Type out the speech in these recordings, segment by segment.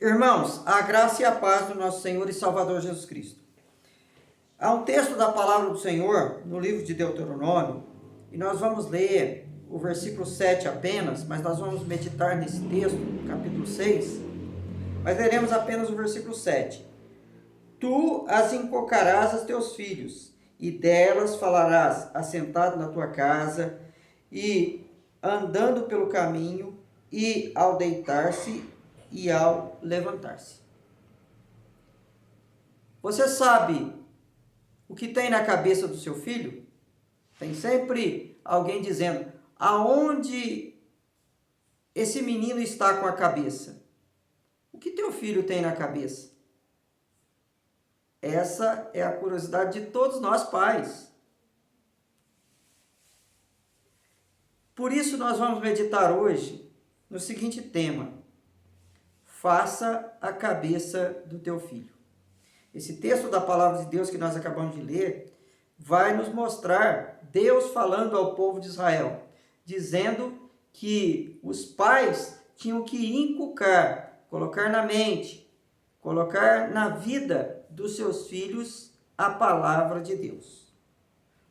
Irmãos, a graça e a paz do nosso Senhor e Salvador Jesus Cristo. Há um texto da palavra do Senhor no livro de Deuteronômio, e nós vamos ler o versículo 7 apenas, mas nós vamos meditar nesse texto, no capítulo 6, mas leremos apenas o versículo 7. Tu as inculcarás aos teus filhos, e delas falarás assentado na tua casa, e andando pelo caminho, e ao deitar-se, e ao levantar-se. Você sabe o que tem na cabeça do seu filho? Tem sempre alguém dizendo, aonde esse menino está com a cabeça? O que teu filho tem na cabeça? Essa é a curiosidade de todos nós pais. Por isso nós vamos meditar hoje no seguinte tema: faça a cabeça do teu filho. Esse texto da palavra de Deus que nós acabamos de ler vai nos mostrar Deus falando ao povo de Israel, dizendo que os pais tinham que inculcar, colocar na mente, colocar na vida dos seus filhos a palavra de Deus.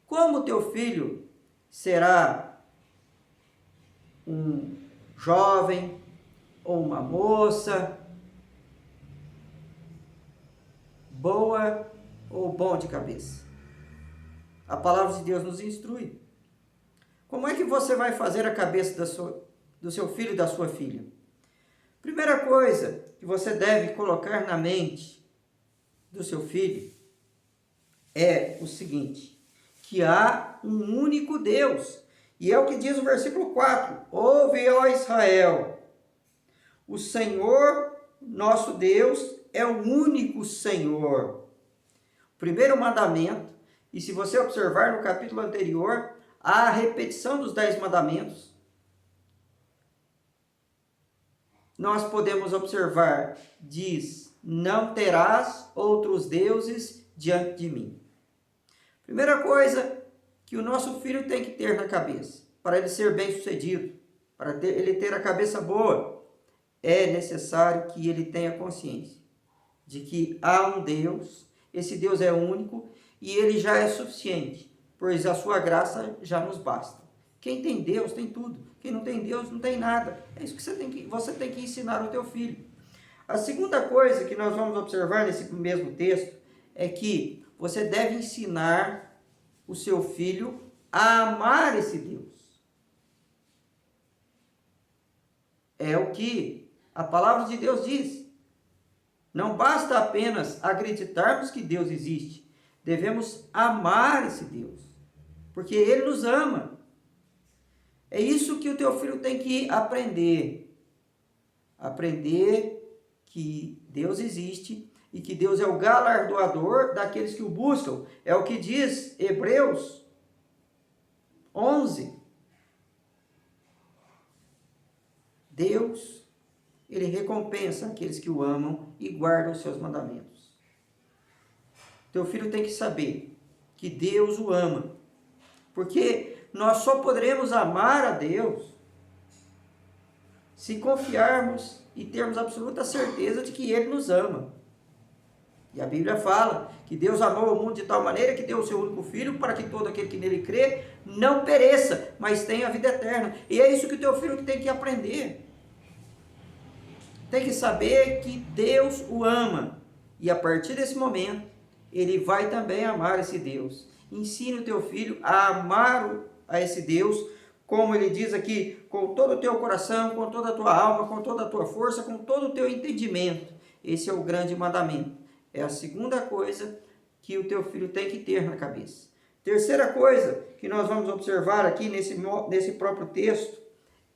Como teu filho será um jovem ou uma moça, boa ou bom de cabeça? A palavra de Deus nos instrui. Como é que você vai fazer a cabeça do seu filho e da sua filha? Primeira coisa que você deve colocar na mente do seu filho é o seguinte: que há um único Deus. E é o que diz o versículo 4. Ouve, ó Israel, o Senhor, nosso Deus, é o único Senhor. O primeiro mandamento, e se você observar no capítulo anterior, há a repetição dos 10 mandamentos. Nós podemos observar, diz, não terás outros deuses diante de mim. Primeira coisa que o nosso filho tem que ter na cabeça, para ele ser bem sucedido, para ele ter a cabeça boa, é necessário que ele tenha consciência de que há um Deus, esse Deus é único e ele já é suficiente, pois a sua graça já nos basta. Quem tem Deus tem tudo, quem não tem Deus não tem nada. É isso que você tem que ensinar ao teu filho. A segunda coisa que nós vamos observar nesse mesmo texto é que você deve ensinar o seu filho a amar esse Deus. É o que a palavra de Deus diz. Não basta apenas acreditarmos que Deus existe. Devemos amar esse Deus, porque Ele nos ama. É isso que o teu filho tem que aprender. Aprender que Deus existe e que Deus é o galardoador daqueles que o buscam. É o que diz Hebreus 11. Deus, Ele recompensa aqueles que o amam e guardam os seus mandamentos. Teu filho tem que saber que Deus o ama, porque nós só poderemos amar a Deus se confiarmos e termos absoluta certeza de que Ele nos ama. E a Bíblia fala que Deus amou o mundo de tal maneira que deu o seu único Filho para que todo aquele que nele crê não pereça, mas tenha a vida eterna. E é isso que o teu filho tem que aprender. Tem que saber que Deus o ama. E a partir desse momento, ele vai também amar esse Deus. Ensine o teu filho a amar a esse Deus, como ele diz aqui, com todo o teu coração, com toda a tua alma, com toda a tua força, com todo o teu entendimento. Esse é o grande mandamento. É a segunda coisa que o teu filho tem que ter na cabeça. Terceira coisa que nós vamos observar aqui nesse próprio texto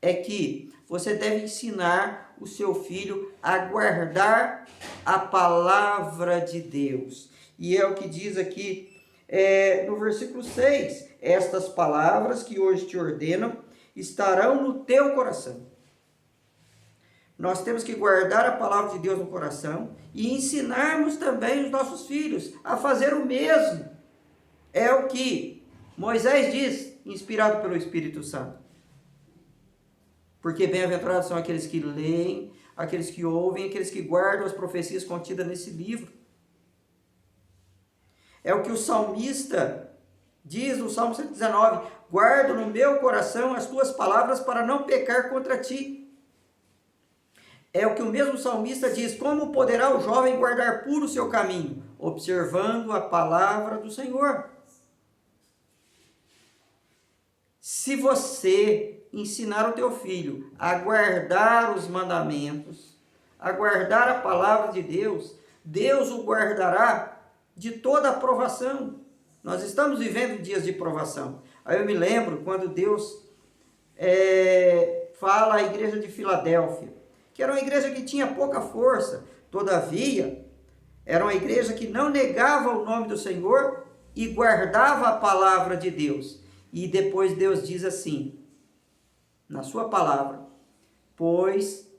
é que você deve ensinar o seu filho a guardar a palavra de Deus. E é o que diz aqui no versículo 6. Estas palavras que hoje te ordenam estarão no teu coração. Nós temos que guardar a palavra de Deus no coração e ensinarmos também os nossos filhos a fazer o mesmo. É o que Moisés diz, inspirado pelo Espírito Santo. Porque bem-aventurados são aqueles que leem aqueles que ouvem, aqueles que guardam as profecias contidas nesse livro. É o que o salmista diz no Salmo 119, guardo no meu coração as tuas palavras para não pecar contra ti. É o que o mesmo salmista diz, como poderá o jovem guardar puro o seu caminho? Observando a palavra do Senhor. Se você ensinar o teu filho a guardar os mandamentos, a guardar a palavra de Deus, Deus o guardará de toda a provação. Nós estamos vivendo dias de provação. Aí eu me lembro quando Deus fala à igreja de Filadélfia, que era uma igreja que tinha pouca força, todavia, era uma igreja que não negava o nome do Senhor e guardava a palavra de Deus. E depois Deus diz assim, na sua palavra, pois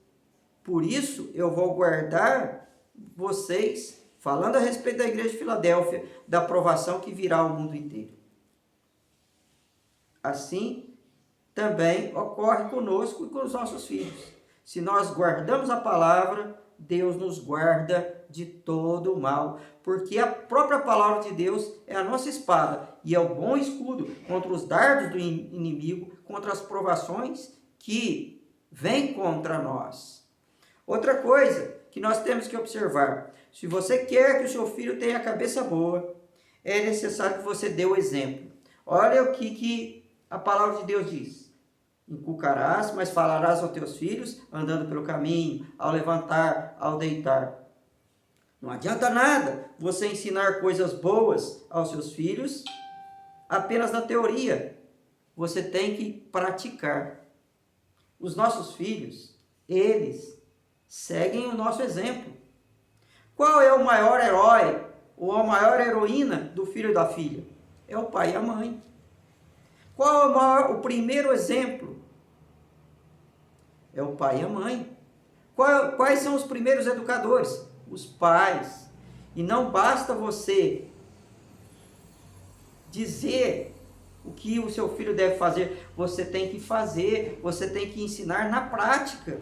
por isso eu vou guardar vocês, falando a respeito da igreja de Filadélfia, da provação que virá ao mundo inteiro. Assim, também ocorre conosco e com os nossos filhos. Se nós guardamos a palavra, Deus nos guarda de todo o mal, porque a própria palavra de Deus é a nossa espada e é o bom escudo contra os dardos do inimigo, contra as provações que vêm contra nós. Outra coisa que nós temos que observar, se você quer que o seu filho tenha a cabeça boa, é necessário que você dê o exemplo. Olha o que a palavra de Deus diz. Inculcarás, mas falarás aos teus filhos, andando pelo caminho, ao levantar, ao deitar. Não adianta nada você ensinar coisas boas aos seus filhos apenas na teoria. Você tem que praticar. Os nossos filhos, eles seguem o nosso exemplo. Qual é o maior herói ou a maior heroína do filho e da filha? É o pai e a mãe. Qual é o primeiro exemplo? É o pai e a mãe. Quais são os primeiros educadores? Os pais. E não basta você dizer o que o seu filho deve fazer. Você tem que fazer, você tem que ensinar na prática.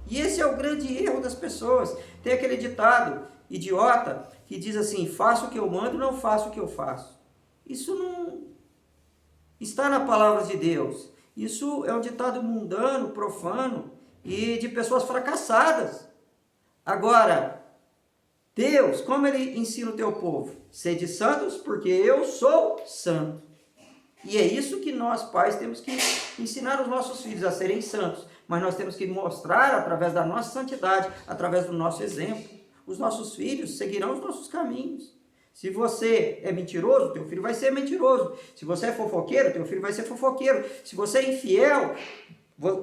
E esse é o grande erro das pessoas. Tem aquele ditado idiota que diz assim, faça o que eu mando, não faça o que eu faço. Isso não está na palavra de Deus. Isso é um ditado mundano, profano e de pessoas fracassadas. Agora, Deus, como Ele ensina o teu povo? Sede santos, porque eu sou santo. E é isso que nós, pais, temos que ensinar os nossos filhos a serem santos. Mas nós temos que mostrar, através da nossa santidade, através do nosso exemplo. Os nossos filhos seguirão os nossos caminhos. Se você é mentiroso, teu filho vai ser mentiroso. Se você é fofoqueiro, teu filho vai ser fofoqueiro. Se você é infiel,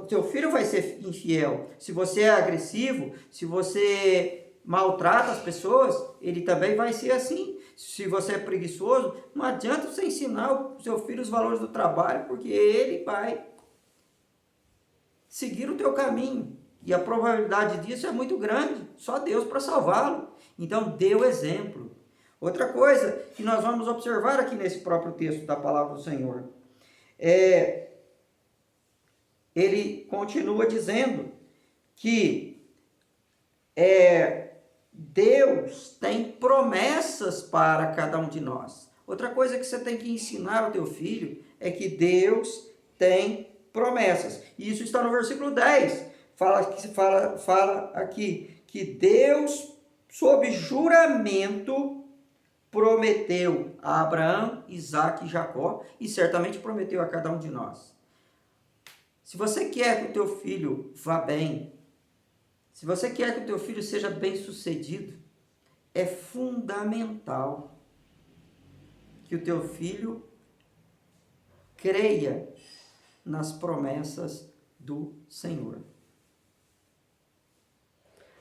teu filho vai ser infiel. Se você é agressivo, se você maltrata as pessoas, ele também vai ser assim. Se você é preguiçoso, não adianta você ensinar o seu filho os valores do trabalho, porque ele vai seguir o teu caminho. E a probabilidade disso é muito grande. Só Deus para salvá-lo. Então, dê o exemplo. Outra coisa que nós vamos observar aqui nesse próprio texto da palavra do Senhor. Ele continua dizendo que Deus tem promessas para cada um de nós. Outra coisa que você tem que ensinar ao teu filho é que Deus tem promessas. E isso está no versículo 10. Fala aqui que Deus, sob juramento, prometeu a Abraão, Isaque e Jacó, e certamente prometeu a cada um de nós. Se você quer que o teu filho vá bem, se você quer que o teu filho seja bem-sucedido, é fundamental que o teu filho creia nas promessas do Senhor.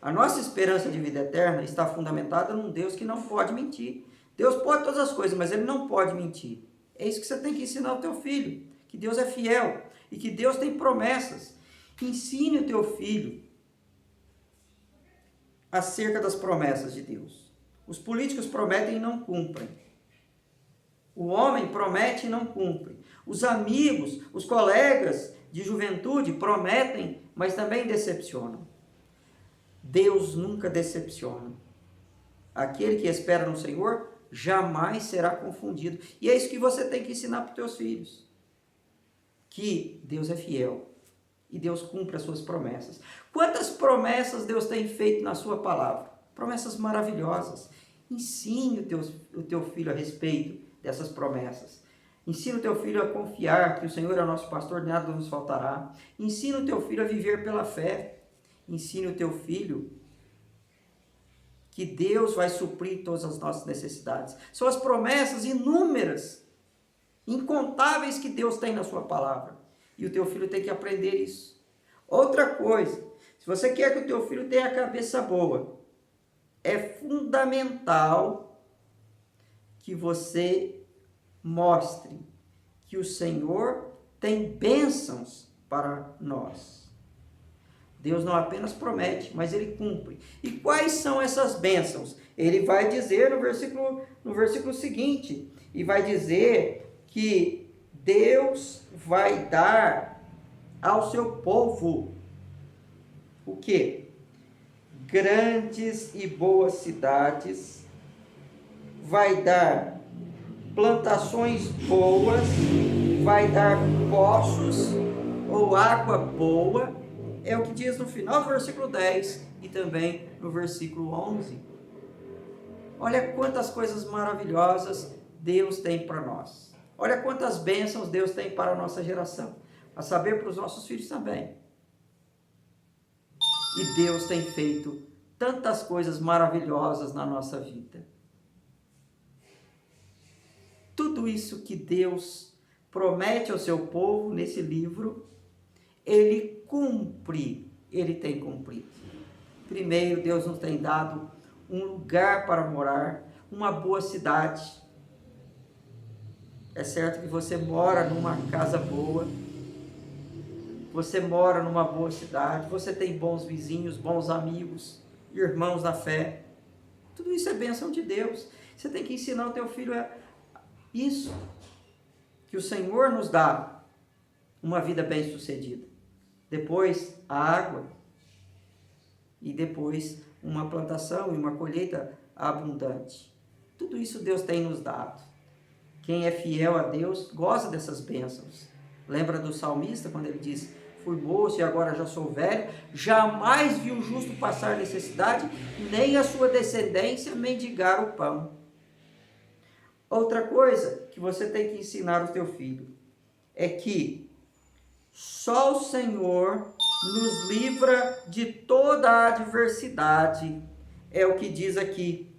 A nossa esperança de vida eterna está fundamentada num Deus que não pode mentir. Deus pode todas as coisas, mas Ele não pode mentir. É isso que você tem que ensinar ao teu filho, que Deus é fiel e que Deus tem promessas. Ensine o teu filho acerca das promessas de Deus. Os políticos prometem e não cumprem. O homem promete e não cumpre. Os amigos, os colegas de juventude prometem, mas também decepcionam. Deus nunca decepciona. Aquele que espera no Senhor jamais será confundido. E é isso que você tem que ensinar para os teus filhos. Que Deus é fiel. E Deus cumpre as suas promessas. Quantas promessas Deus tem feito na sua palavra? Promessas maravilhosas. Ensine o teu filho a respeito dessas promessas. Ensina o teu filho a confiar que o Senhor é o nosso pastor, nada nos faltará. Ensina o teu filho a viver pela fé. Ensina o teu filho que Deus vai suprir todas as nossas necessidades. São as promessas inúmeras, incontáveis que Deus tem na sua palavra. E o teu filho tem que aprender isso. Outra coisa, se você quer que o teu filho tenha a cabeça boa, é fundamental que você mostre que o Senhor tem bênçãos para nós. Deus não apenas promete, mas Ele cumpre. E quais são essas bênçãos? Ele vai dizer no versículo seguinte, e vai dizer que Deus vai dar ao seu povo o quê? Grandes e boas cidades, vai dar plantações boas, vai dar poços ou água boa, é o que diz no final do versículo 10 e também no versículo 11. Olha quantas coisas maravilhosas Deus tem para nós. Olha quantas bênçãos Deus tem para a nossa geração, a saber, para os nossos filhos também. E Deus tem feito tantas coisas maravilhosas na nossa vida. Tudo isso que Deus promete ao seu povo nesse livro, Ele cumpre, Ele tem cumprido. Primeiro, Deus nos tem dado um lugar para morar, uma boa cidade. É certo que você mora numa casa boa, você mora numa boa cidade, você tem bons vizinhos, bons amigos, irmãos na fé. Tudo isso é bênção de Deus. Você tem que ensinar o teu filho isso, que o Senhor nos dá uma vida bem-sucedida. Depois, a água. E depois, uma plantação e uma colheita abundante. Tudo isso Deus tem nos dado. Quem é fiel a Deus gosta dessas bênçãos. Lembra do salmista quando ele diz: fui moço e agora já sou velho, jamais vi o justo passar necessidade, nem a sua descendência mendigar o pão. Outra coisa que você tem que ensinar ao teu filho é que só o Senhor nos livra de toda a adversidade. É o que diz aqui,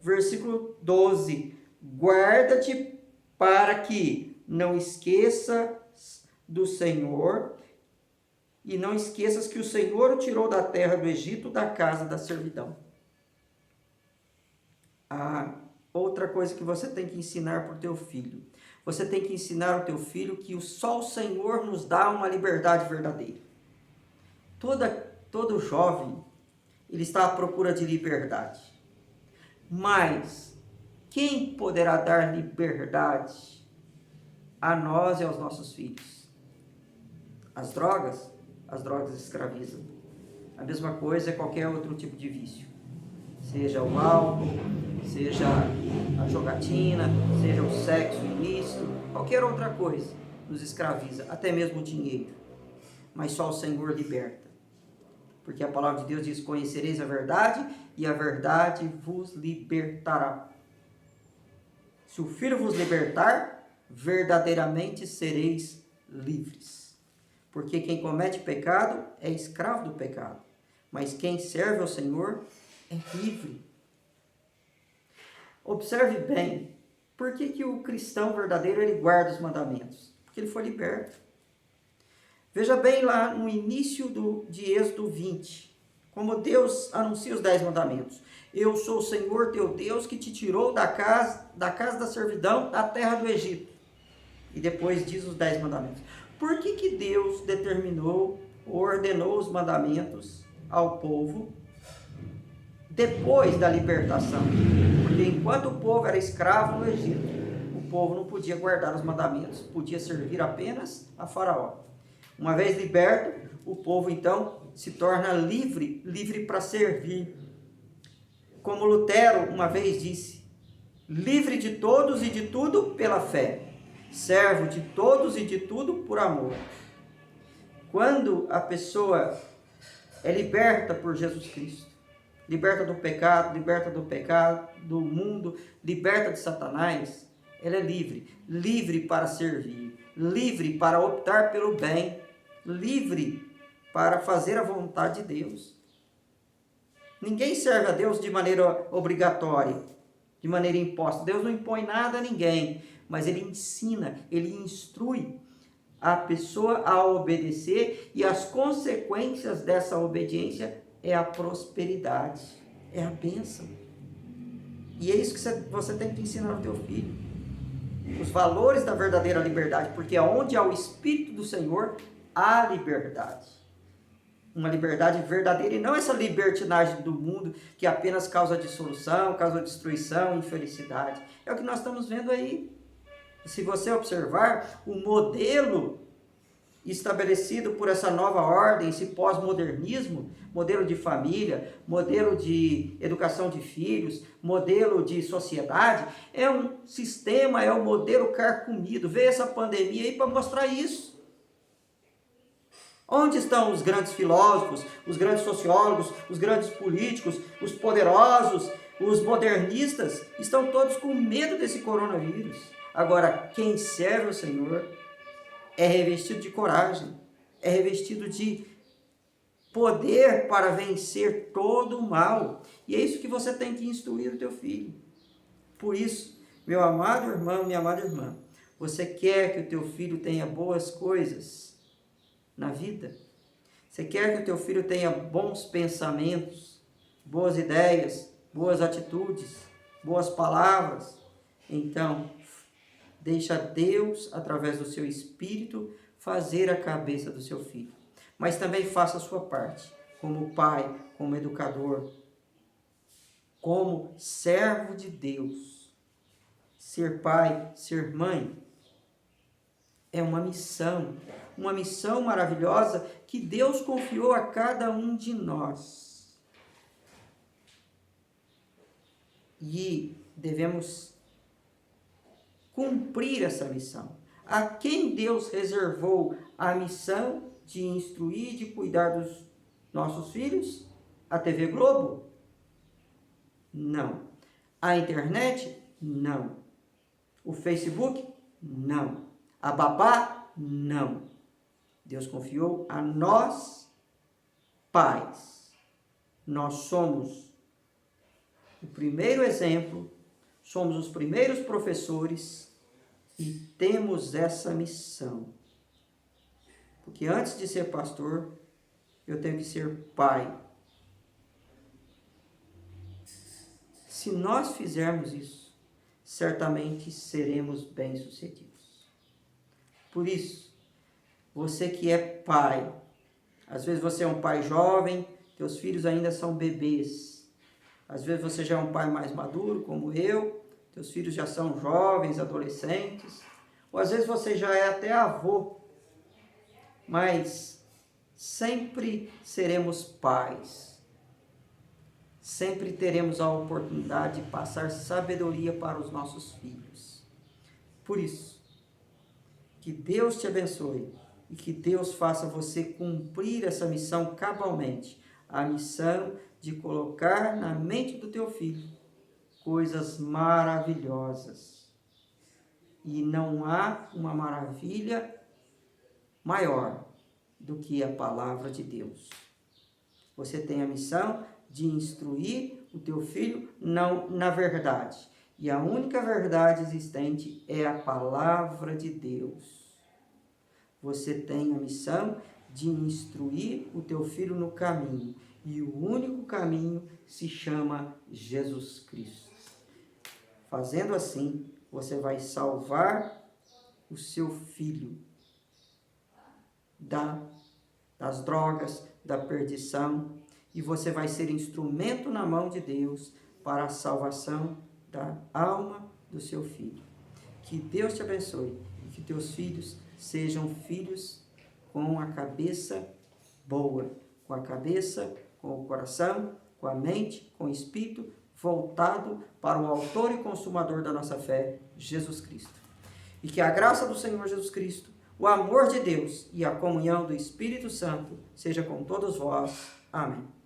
versículo 12. Guarda-te para que não esqueças do Senhor e não esqueças que o Senhor o tirou da terra do Egito, da casa da servidão. Outra coisa que você tem que ensinar para o teu filho. Você tem que ensinar ao teu filho que só o Senhor nos dá uma liberdade verdadeira. Todo jovem, ele está à procura de liberdade. Mas quem poderá dar liberdade a nós e aos nossos filhos? As drogas? As drogas escravizam. A mesma coisa é qualquer outro tipo de vício. Seja o álcool, seja a jogatina, seja o sexo ilícito, qualquer outra coisa nos escraviza, até mesmo o dinheiro. Mas só o Senhor liberta. Porque a palavra de Deus diz: conhecereis a verdade e a verdade vos libertará. Se o Filho vos libertar, verdadeiramente sereis livres. Porque quem comete pecado é escravo do pecado. Mas quem serve ao Senhor é livre. Observe bem, por que o cristão verdadeiro ele guarda os mandamentos? Porque ele foi liberto. Veja bem lá no início de Êxodo 20, como Deus anuncia os 10 mandamentos. Eu sou o Senhor teu Deus que te tirou da casa da servidão, da terra do Egito. E depois diz os 10 mandamentos. Por que Deus determinou, ordenou os mandamentos ao povo depois da libertação? Porque enquanto o povo era escravo no Egito, o povo não podia guardar os mandamentos, podia servir apenas a Faraó. Uma vez liberto, o povo então se torna livre, livre para servir. Como Lutero uma vez disse, livre de todos e de tudo pela fé, servo de todos e de tudo por amor. Quando a pessoa é liberta por Jesus Cristo, liberta do pecado do mundo, liberta de Satanás, ela é livre, livre para servir, livre para optar pelo bem, livre para fazer a vontade de Deus. Ninguém serve a Deus de maneira obrigatória, de maneira imposta. Deus não impõe nada a ninguém, mas Ele ensina, Ele instrui a pessoa a obedecer, e as consequências dessa obediência é a prosperidade, é a bênção. E é isso que você tem que ensinar ao teu filho. Os valores da verdadeira liberdade, porque onde há o Espírito do Senhor, há liberdade. Uma liberdade verdadeira, e não essa libertinagem do mundo que apenas causa dissolução, causa destruição, infelicidade. É o que nós estamos vendo aí. Se você observar, o modelo estabelecido por essa nova ordem, esse pós-modernismo, modelo de família, modelo de educação de filhos, modelo de sociedade, é um sistema, é um modelo carcomido. Veio essa pandemia aí para mostrar isso. Onde estão os grandes filósofos, os grandes sociólogos, os grandes políticos, os poderosos, os modernistas? Estão todos com medo desse coronavírus. Agora, quem serve ao Senhor é revestido de coragem, é revestido de poder para vencer todo o mal. E é isso que você tem que instruir o teu filho. Por isso, meu amado irmão, minha amada irmã, você quer que o teu filho tenha boas coisas na vida? Você quer que o teu filho tenha bons pensamentos, boas ideias, boas atitudes, boas palavras? Então, deixa Deus, através do seu Espírito, fazer a cabeça do seu filho. Mas também faça a sua parte, como pai, como educador, como servo de Deus. Ser pai, ser mãe, é uma missão maravilhosa que Deus confiou a cada um de nós. E devemos cumprir essa missão. A quem Deus reservou a missão de instruir e de cuidar dos nossos filhos? A TV Globo? Não. A internet? Não. O Facebook? Não. A babá? Não. Deus confiou a nós, pais. Nós somos o primeiro exemplo, somos os primeiros professores e temos essa missão. Porque antes de ser pastor, eu tenho que ser pai. Se nós fizermos isso, certamente seremos bem-sucedidos. Por isso, você que é pai, às vezes você é um pai jovem, teus filhos ainda são bebês. Às vezes você já é um pai mais maduro, como eu, teus filhos já são jovens, adolescentes. Ou às vezes você já é até avô. Mas sempre seremos pais. Sempre teremos a oportunidade de passar sabedoria para os nossos filhos. Por isso, que Deus te abençoe e que Deus faça você cumprir essa missão cabalmente. A missão de colocar na mente do teu filho coisas maravilhosas. E não há uma maravilha maior do que a palavra de Deus. Você tem a missão de instruir o teu filho na verdade. E a única verdade existente é a palavra de Deus. Você tem a missão de instruir o teu filho no caminho. E o único caminho se chama Jesus Cristo. Fazendo assim, você vai salvar o seu filho das drogas, da perdição, e você vai ser instrumento na mão de Deus para a salvação da alma do seu filho. Que Deus te abençoe e que teus filhos sejam filhos com a cabeça boa, com a cabeça, com o coração, com a mente, com o espírito, voltado para o autor e consumador da nossa fé, Jesus Cristo. E que a graça do Senhor Jesus Cristo, o amor de Deus e a comunhão do Espírito Santo seja com todos vós. Amém.